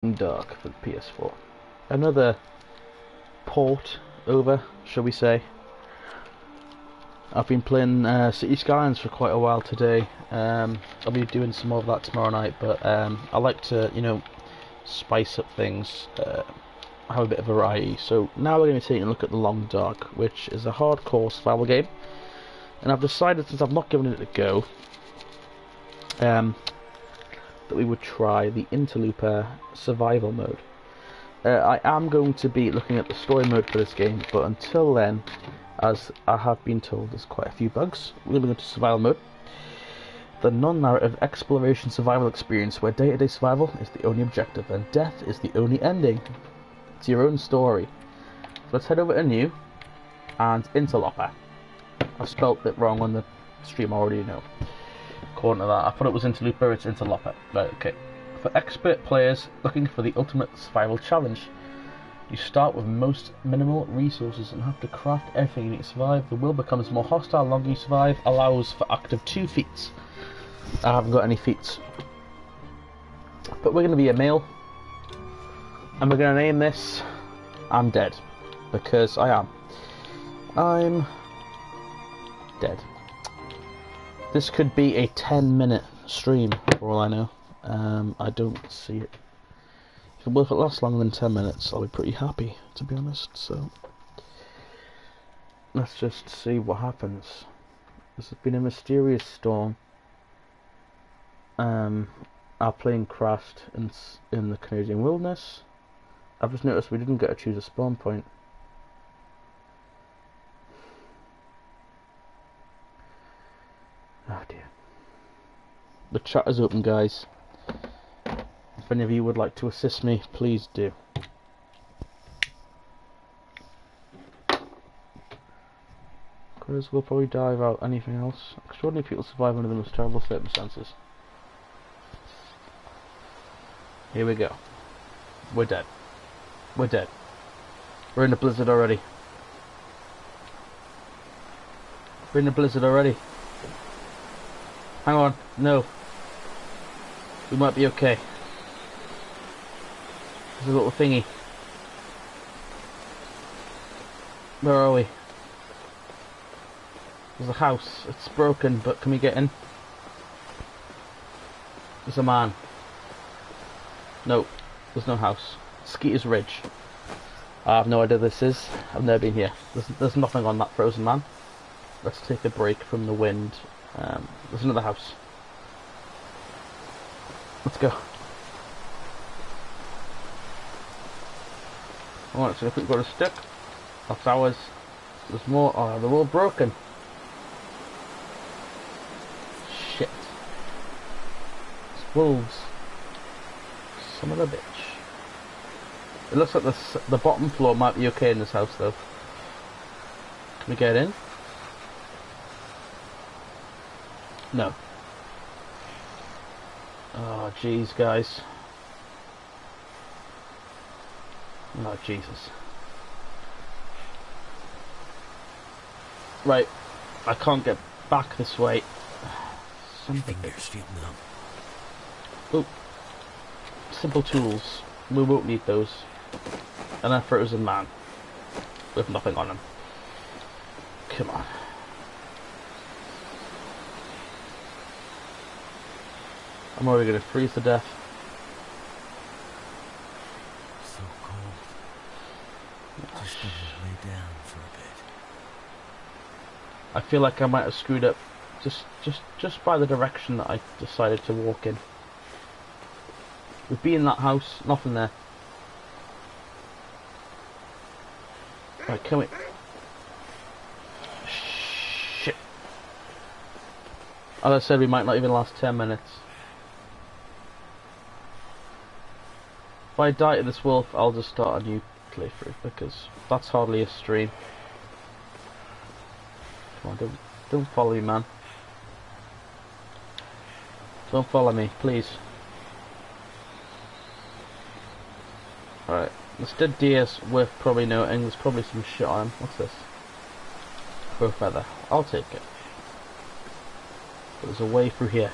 Dark for the PS4. Another port over, shall we say. I've been playing City Skylines for quite a while today. I'll be doing some more of that tomorrow night, but I like to, spice up things, have a bit of variety. So now we're going to be taking a look at The Long Dark, which is a hardcore survival game. And I've decided, since I've not given it a go, that we would try the Interlooper survival mode. I am going to be looking at the story mode for this game, but until then, as I have been told, there's quite a few bugs. We're going to go to survival mode. The non-narrative exploration survival experience where day-to-day survival is the only objective and death is the only ending. It's your own story. So let's head over to new and Interlooper. I've spelt it wrong on the stream, I already know. According to that, I thought it was Interlooper, it's Interlooper. Right, okay. For expert players looking for the ultimate survival challenge, you start with most minimal resources and have to craft everything you need to survive. The world becomes more hostile the longer you survive, allows for active 2 feats. I haven't got any feats. But we're going to be a male, and we're going to name this I'm Dead, because I am. I'm dead. This could be a 10-minute stream, for all I know. I don't see it. If it lasts longer than 10 minutes, I'll be pretty happy, to be honest. So, let's just see what happens. This has been a mysterious storm. Our plane crashed in the Canadian wilderness. I've just noticed we didn't get to choose a spawn point. Oh dear. The chat is open, guys. If any of you would like to assist me, please do. Because we'll probably die without anything else. Extraordinary people survive under the most terrible circumstances. Here we go. We're dead. We're dead. We're in a blizzard already. We're in a blizzard already. Hang on, no. We might be okay. There's a little thingy. Where are we? There's a house. It's broken, but can we get in? There's a man. No, there's no house. Skeeter's Ridge. I have no idea this is. I've never been here. There's nothing on that frozen man. Let's take a break from the wind. There's another house. Let's go. Alright, so if we've got a stick, that's ours. There's more. Oh, they're all broken. Shit. It's wolves. Son of a bitch. It looks like the bottom floor might be okay in this house, though. Can we get in? No. Oh, jeez, guys. Oh, Jesus. Right. I can't get back this way. Something. Fingers feel numb. Oh. Simple tools. We won't need those. And a frozen man. With nothing on him. Come on. I'm already going to freeze to death. So cold. Just gonna lay down for a bit. I feel like I might have screwed up just by the direction that I decided to walk in. We'd be in that house, nothing there. Right, can we... Shit. As I said, we might not even last 10 minutes. If I die to this wolf, I'll just start a new playthrough, because that's hardly a stream. Come on, don't follow me, man. Don't follow me, please. Alright, this dead deer's worth probably noting. There's probably some shit on him. What's this? Crow feather. I'll take it. But there's a way through here.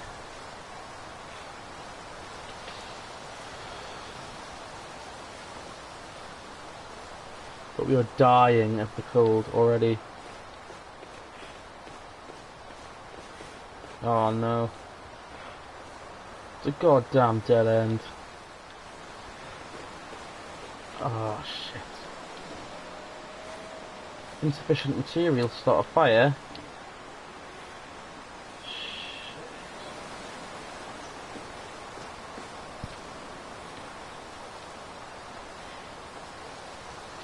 But we are dying of the cold already. Oh no. It's a goddamn dead end. Oh shit. Insufficient material to start a fire.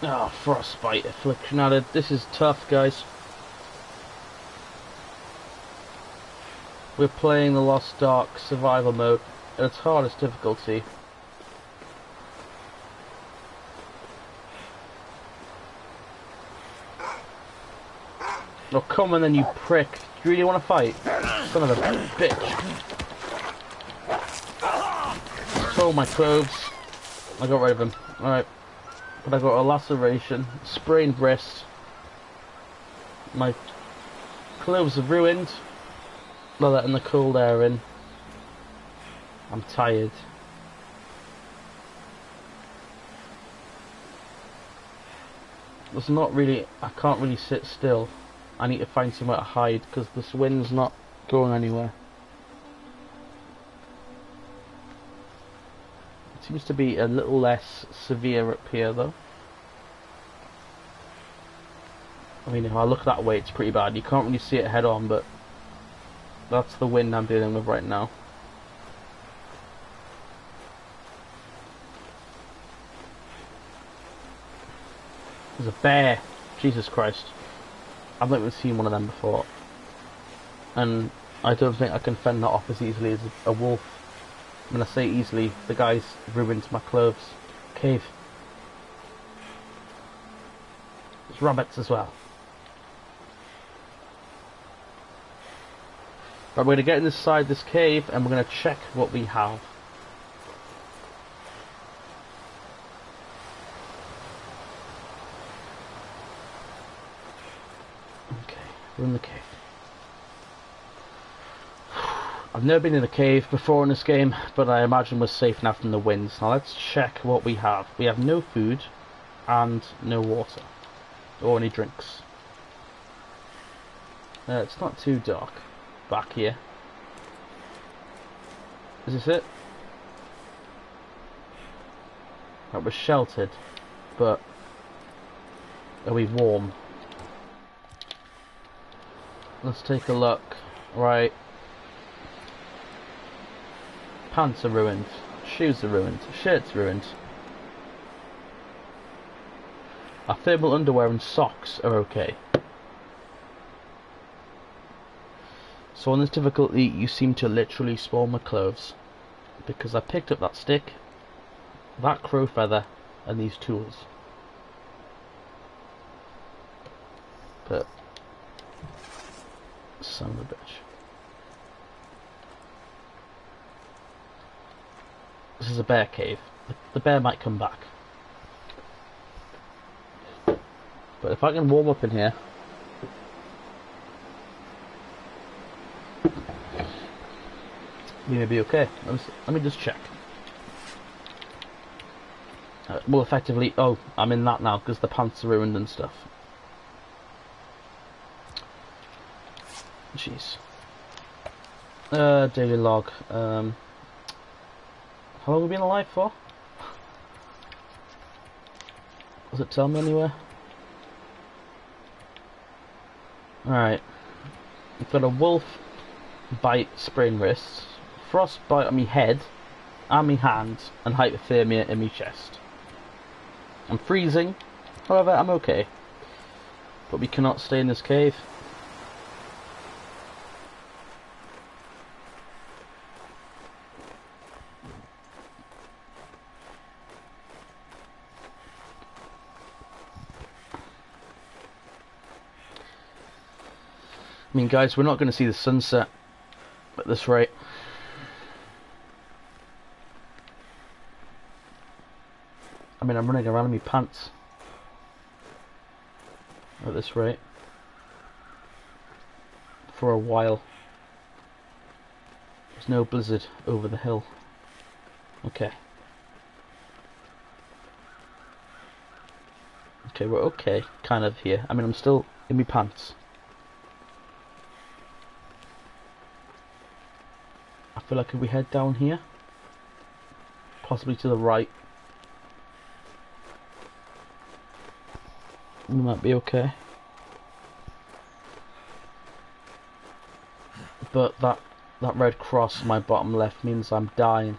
Oh, frostbite affliction added. This is tough, guys. We're playing the Lost Ark survival mode at its hardest difficulty. Oh, come on then, you prick. Do you really want to fight? Son of a bitch. Stole my clothes. I got rid of them. Alright. But I got a laceration, sprained wrist. My clothes are ruined. Not letting the cold air in. I'm tired. There's not really, I can't really sit still. I need to find somewhere to hide because this wind's not going anywhere. It seems to be a little less severe up here though. I mean, if I look that way, it's pretty bad. You can't really see it head on, but that's the wind I'm dealing with right now. There's a bear. Jesus Christ. I've not even seen one of them before. And I don't think I can fend that off as easily as a wolf. When I say easily, the guy's ruined my clothes. Cave. There's rabbits as well. Right, we're going to get inside this cave and we're going to check what we have. Okay, we're in the cave. I've never been in a cave before in this game, but I imagine we're safe now from the winds. Now let's check what we have. We have no food and no water or any drinks. It's not too dark back here. Is this it? Right, we're sheltered, but are we warm? Let's take a look. Right. Pants are ruined. Shoes are ruined. Shirt's ruined. Our thermal underwear and socks are okay. So on this difficulty, you seem to literally spoil my clothes. Because I picked up that stick, that crow feather, and these tools. But son of a bitch. This is a bear cave. The bear might come back. But if I can warm up in here, we may be okay. Let me just check. Well, effectively, oh, I'm in that now because the pants are ruined and stuff. Jeez. Daily log. How long have we been alive for? Does it tell me anywhere? Alright. We've got a wolf bite, sprained wrists, frostbite on my head, and my hands, and hypothermia in my chest. I'm freezing, however, I'm okay. But we cannot stay in this cave. I mean, guys, we're not going to see the sunset at this rate. I mean, I'm running around in my pants at this rate for a while. There's no blizzard over the hill. Okay. Okay, we're okay, kind of here. I mean, I'm still in my pants. I feel like if we head down here, possibly to the right, we might be okay. But that red cross on my bottom left means I'm dying.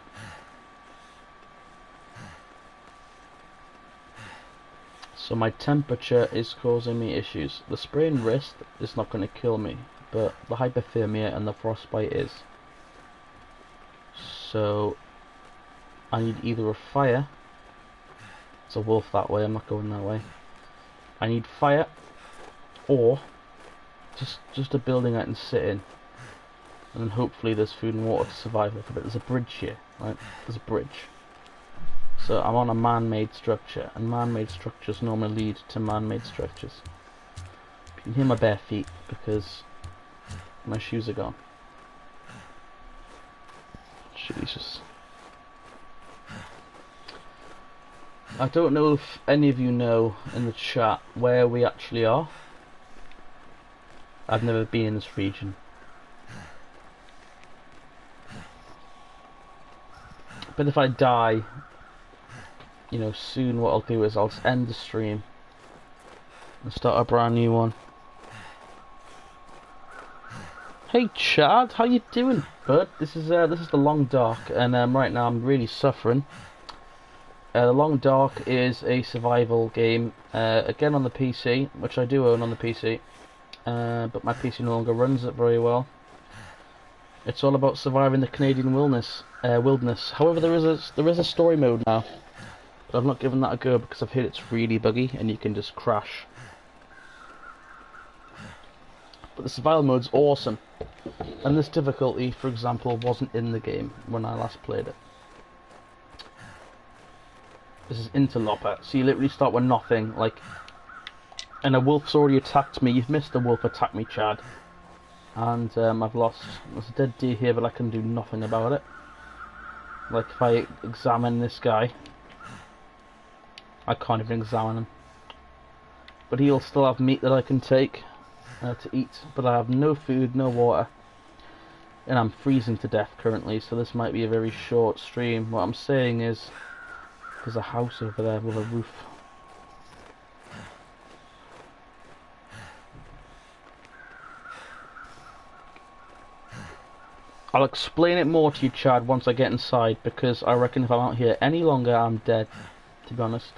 So my temperature is causing me issues. The sprained wrist is not going to kill me, but the hypothermia and the frostbite is. So I need either a fire. It's a wolf that way, I'm not going that way. I need fire, or just a building I can sit in. And then hopefully there's food and water to survive with. But there's a bridge here, right? There's a bridge. So I'm on a man-made structure, and man-made structures normally lead to man-made structures. You can hear my bare feet because my shoes are gone. Jesus. I don't know if any of you know in the chat where we actually are. I've never been in this region. But if I die, you know, soon what I'll do is I'll just end the stream and start a brand new one. Hey Chad, how you doing, bud? This is the Long Dark, and right now I'm really suffering. The Long Dark is a survival game, again on the PC, which I do own on the PC, but my PC no longer runs it very well. It's all about surviving the Canadian wilderness. However, there is a story mode now, but I've not given that a go because I've heard it's really buggy and you can just crash. But the survival mode's awesome, and this difficulty, for example, wasn't in the game when I last played it. This is Interlooper, so you literally start with nothing, like, and a wolf's already attacked me. You've missed a wolf attack me, Chad. And I've lost. There's a dead deer here, but I can do nothing about it. Like if I examine this guy, I can't even examine him. But he'll still have meat that I can take to eat. But I have no food, no water, and I'm freezing to death currently. So this might be a very short stream. What I'm saying is, there's a house over there with a roof. I'll explain it more to you, Chad, once I get inside, because I reckon if I'm out here any longer, I'm dead, to be honest.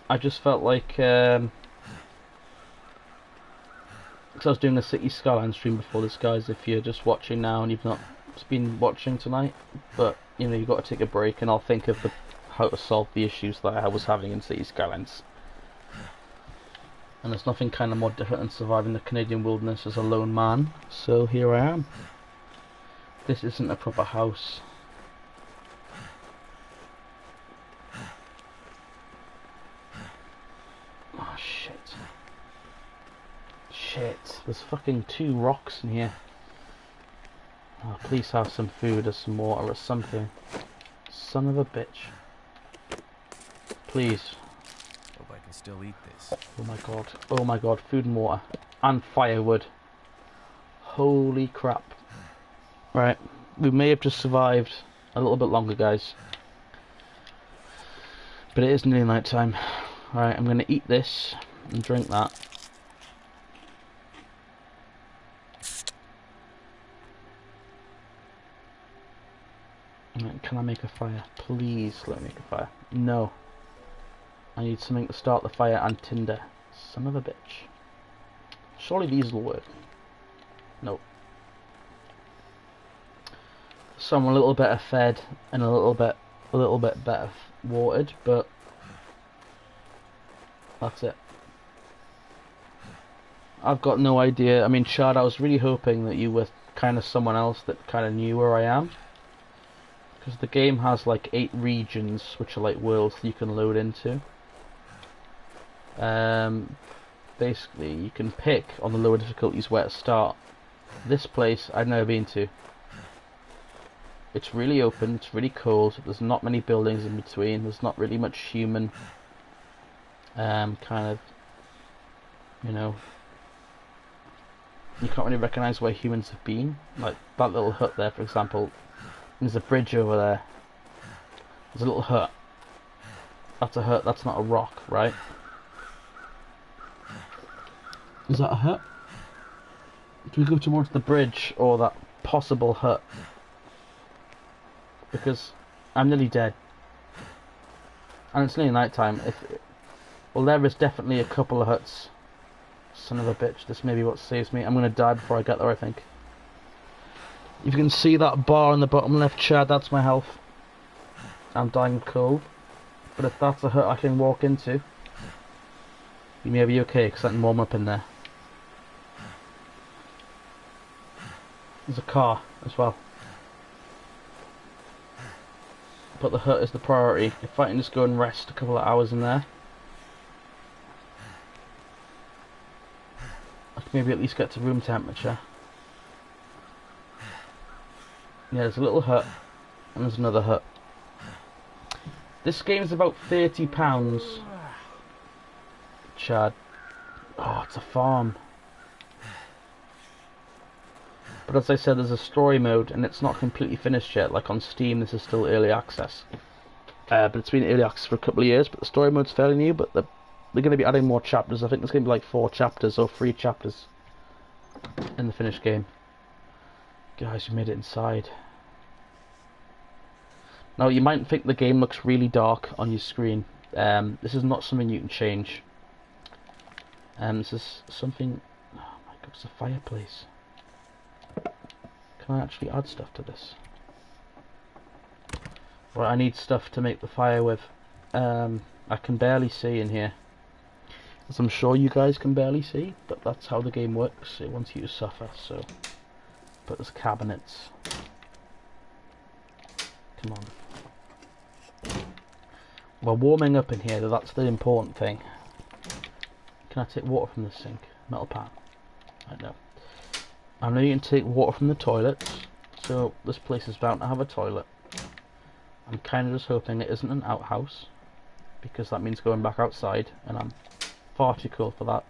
I just felt like, because I was doing the City Skyline stream before this, guys, if you're just watching now and you've not been watching tonight, but, you know, you've got to take a break, and I'll think of how to solve the issues that I was having in City Skylines. And there's nothing kind of more different than surviving the Canadian wilderness as a lone man. So here I am. This isn't a proper house. Oh shit. Shit. There's fucking 2 rocks in here. Oh, please have some food or some water or something. Son of a bitch. Please. Hope I can still eat this. Oh my god. Oh my god. Food and water. And firewood. Holy crap. Right. We may have just survived a little bit longer, guys. But it is nearly night time. Alright, I'm going to eat this and drink that. Right, can I make a fire? Please let me make a fire. No. I need something to start the fire and tinder. Son of a bitch. Surely these will work. Nope. So I'm a little better fed and a little bit better watered, but that's it. I've got no idea. I mean, Shard, I was really hoping that you were kind of someone else that kind of knew where I am, because the game has like 8 regions which are like worlds that you can load into. Basically you can pick on the lower difficulties where to start. This place I've never been to. It's really open, it's really cold, there's not many buildings in between, there's not really much human kind of, you know, you can't really recognise where humans have been. Like that little hut there, for example, there's a bridge over there, there's a little hut. That's a hut, that's not a rock, right? Is that a hut? Do we go towards the bridge or that possible hut? Because I'm nearly dead. And it's nearly night time. Well, there is definitely a couple of huts. Son of a bitch, this may be what saves me. I'm going to die before I get there, I think. If you can see that bar in the bottom left, Chad, that's my health. I'm dying of cold. But if that's a hut I can walk into, you may be okay, because I can warm up in there. There's a car as well. But the hut is the priority. If I can just go and rest a couple of hours in there, I can maybe at least get to room temperature. Yeah, there's a little hut, and there's another hut. This game is about £30, Chad. Oh, it's a farm. But as I said, there's a story mode, and it's not completely finished yet. Like on Steam, this is still early access. But it's been early access for a couple of years, but the story mode's fairly new, but they're going to be adding more chapters. I think there's going to be like 4 chapters or 3 chapters in the finished game. Guys, we made it inside. Now, you might think the game looks really dark on your screen. This is not something you can change. This is something... Oh my god, it's a fireplace. Can I actually add stuff to this? Right, I need stuff to make the fire with. I can barely see in here. As I'm sure you guys can barely see, but that's how the game works. It wants you to suffer, so... But there's cabinets. Come on. We're warming up in here, though, that's the important thing. Can I take water from the sink? Metal pan. I know. I know you can take water from the toilets, so this place is bound to have a toilet. I'm kind of just hoping it isn't an outhouse, because that means going back outside, and I'm far too cool for that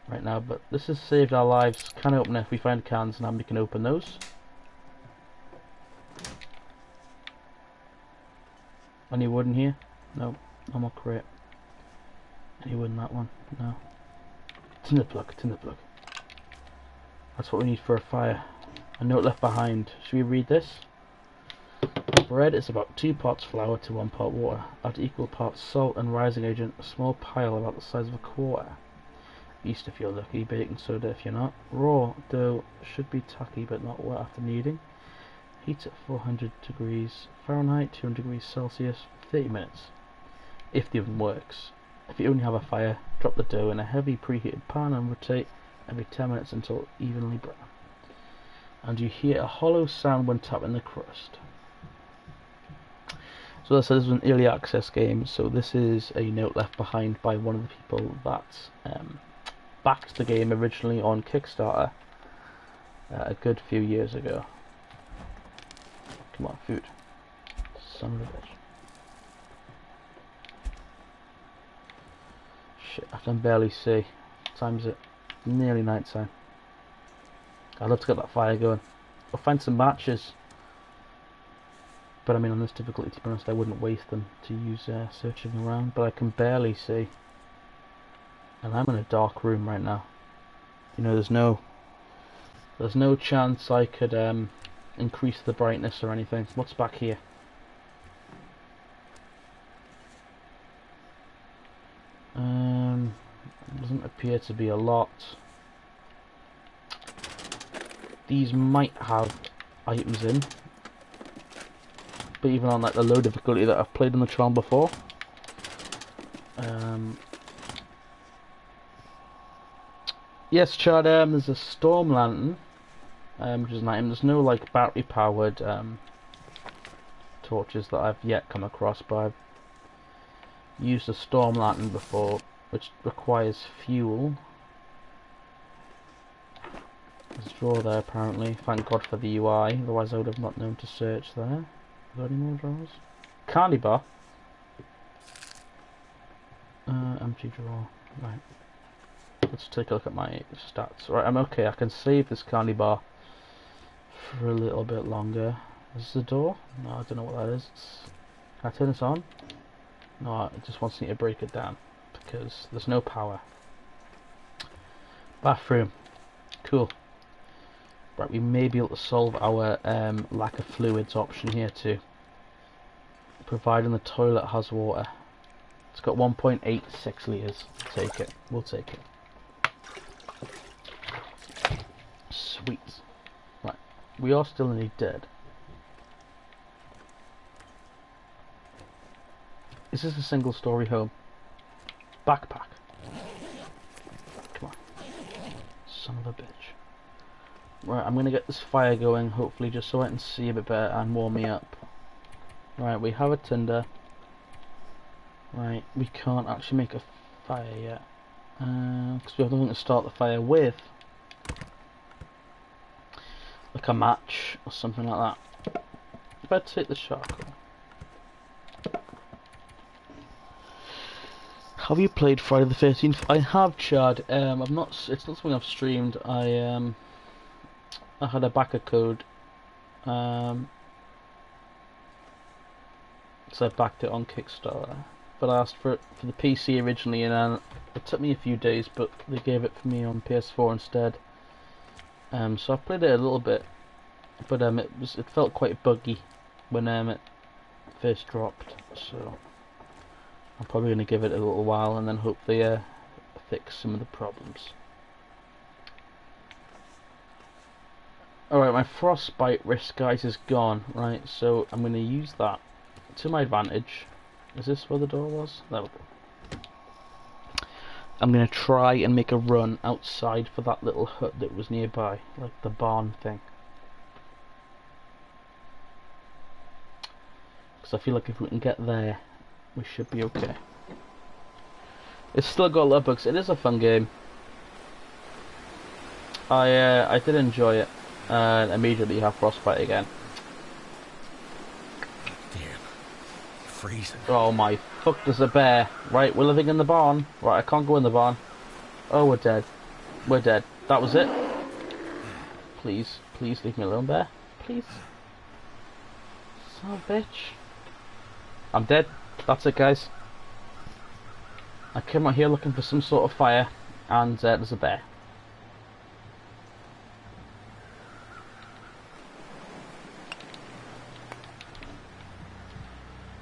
right now. But this has saved our lives. Can open it if we find cans, and we can open those. Any wood in here? No. No more crate. Any wood in that one? No. Tinder plug, tinder plug. That's what we need for a fire. A note left behind. Should we read this? Bread is about 2 parts flour to 1 part water. Add equal parts salt and rising agent. A small pile about the size of a quarter. Yeast if you're lucky. Baking soda if you're not. Raw dough should be tacky but not wet after kneading. Heat at 400 degrees Fahrenheit, 200 degrees Celsius, 30 minutes. If the oven works. If you only have a fire, drop the dough in a heavy preheated pan and rotate every 10 minutes until evenly brown. And you hear a hollow sound when tapping the crust. So as I said, this was an early access game, so this is a note left behind by one of the people that backed the game originally on Kickstarter a good few years ago. Come on, food. Son of a bitch. Shit, I can barely see. What time is it? Nearly night time. I'd love to get that fire going. I'll find some matches. But I mean, on this difficulty, to be honest, I wouldn't waste them to use searching around. But I can barely see. And I'm in a dark room right now. You know, there's no chance I could increase the brightness or anything. What's back here? Doesn't appear to be a lot. These might have items in, but even on like the low difficulty that I've played on the channel before, yes, Chad, there's a storm lantern, which is an item. There's no like battery powered torches that I've yet come across, but I've used a storm lantern before, which requires fuel. There's a drawer there apparently. Thank God for the UI, otherwise I would have not known to search there. Are there any more drawers? Candy bar. Empty drawer. Right. Let's take a look at my stats. Right, I'm okay. I can save this candy bar for a little bit longer. Is this the door? No, I don't know what that is. Can I turn this on? No, it just wants me to break it down because there's no power. Bathroom. Cool. Right, we may be able to solve our lack of fluids option here too. Providing the toilet has water. It's got 1.86 litres. Take it. We'll take it. Sweet. Right. We are still nearly dead. Is this a single story home? Backpack. Come on. Son of a bitch. Right, I'm gonna get this fire going, hopefully, just so I can see a bit better and warm me up. Right, we have a tinder. Right, we can't actually make a fire yet. Because we have nothing to start the fire with. Like a match or something like that. If I take the charcoal. Have you played Friday the 13th? I have, Chad. I've not. It's not something I've streamed. I had a backer code. So I backed it on Kickstarter. But I asked for it for the PC originally, and it took me a few days, but they gave it for me on PS4 instead. So I played it a little bit, but it felt quite buggy when it first dropped. So I'm probably going to give it a little while and then hopefully fix some of the problems. Alright, my frostbite risk, guys, is gone. Right, so I'm going to use that to my advantage. Is this where the door was? There we go. I'm going to try and make a run outside for that little hut that was nearby, like the barn thing. Because I feel like if we can get there, we should be okay. It's still got a lot of bugs. It is a fun game. I did enjoy it, and immediately have frostbite again. Freezing. Oh my fuck, there's a bear. Right, we're living in the barn. Right, I can't go in the barn. Oh, we're dead. We're dead. That was it. Please, please leave me alone, bear. Please. Son of a bitch. I'm dead. That's it, guys. I came out here looking for some sort of fire, and there's a bear.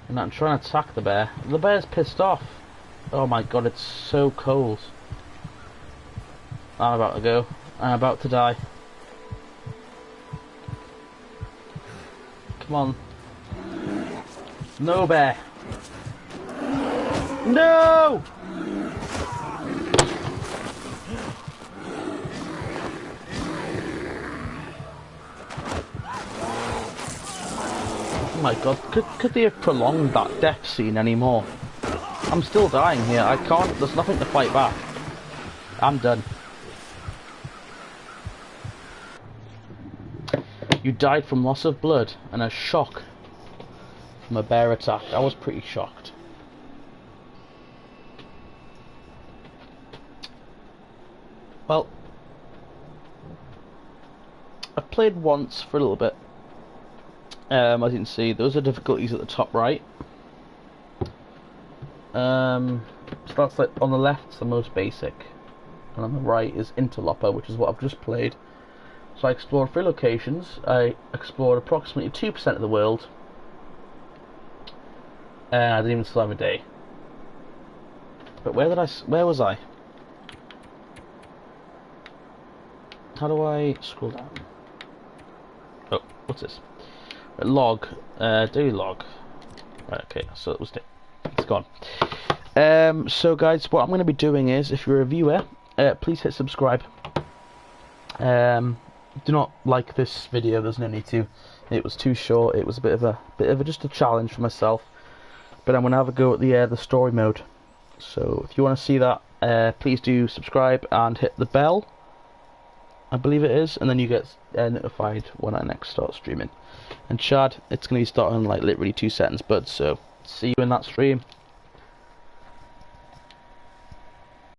And I'm trying to attack the bear. The bear's pissed off. Oh my god, it's so cold. I'm about to go. I'm about to die. Come on. No, bear. No! Oh my god, could they have prolonged that death scene anymore? I'm still dying here. I can't. There's nothing to fight back. I'm done. You died from loss of blood and a shock from a bear attack. I was pretty shocked. Well, I played once for a little bit. As you can see, those are difficulties at the top right. So that's like on the left, it's the most basic, and on the right is Interlooper, which is what I've just played. So I explored 3 locations. I explored approximately 2% of the world, and I didn't even still have a day. But where was I? How do I scroll down? Oh, what's this? Log, daily log. Right, okay, so it was it's gone. So guys, what I'm going to be doing is, if you're a viewer, please hit subscribe. Do not like this video. There's no need to. It was too short. It was a bit of just a challenge for myself. But I'm going to have a go at the story mode. So if you want to see that, please do subscribe and hit the bell. I believe it is, and then you get notified when I next start streaming. And Chad, it's going to be starting in like literally 2 seconds, bud, so see you in that stream.